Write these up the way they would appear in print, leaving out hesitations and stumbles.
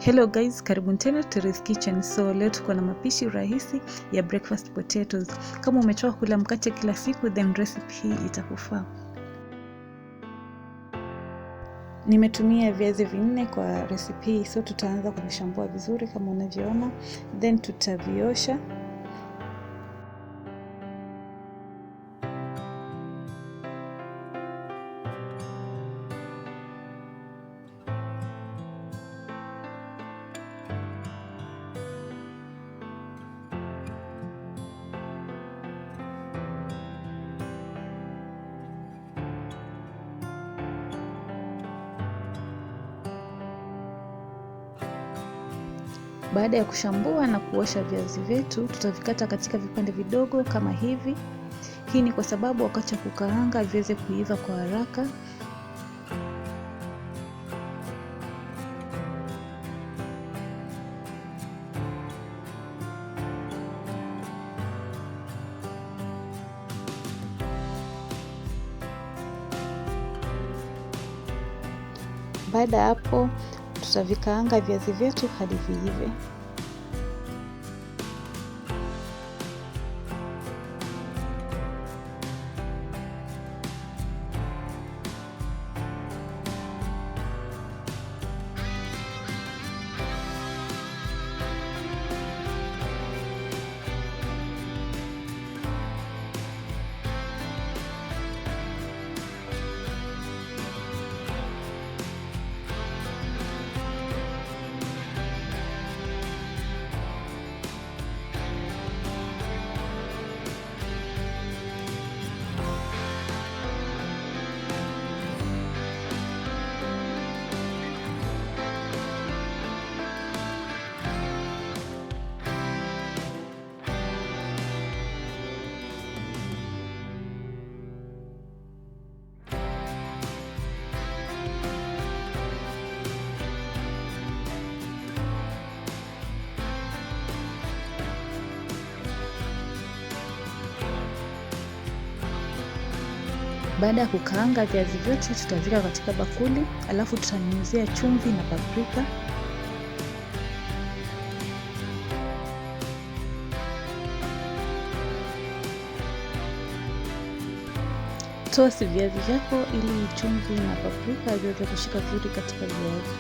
Hello guys, karibuni tena Terry's Kitchen. So leo tuko na mapishi rahisi ya breakfast potatoes. Kama umechoka kula mkate kila siku, then recipe hii itakufaa. Nimetumia viazi 4 kwa recipe hii, so tutaanza kuvishambua vizuri kama unavyoona, then tutaviosha. Baada ya kushambua na kuosha viazi vyetu, tutavikata katika vipande vidogo kama hivi. Hii ni kwa sababu wakati wa kukaanga viweze kuiva kwa haraka. Baada ya hapo tutavikaanga viazi vyetu hadi viive. Baada ya kukaanga viazi vyote, tutavika katika bakuli, alafu tutanyunyizia chumvi na paprika. Toast viazi vyako ili chumvi na paprika viweze kushika vizuri katika viazi.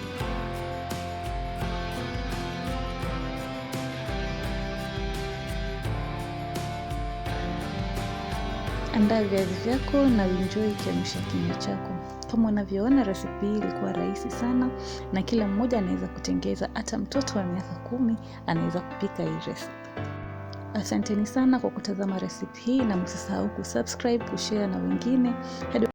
Andaa viazi vyako na enjoy kiamsha kinywa chako. Kama unavyoona, recipe hii ilikuwa rahisi sana na kila mmoja anaweza kutengeza, hata mtoto wa miaka 10 anaweza kupika hii recipe. Asanteni sana kwa kutazama recipe hii na msisahau kusubscribe, kushare na wengine.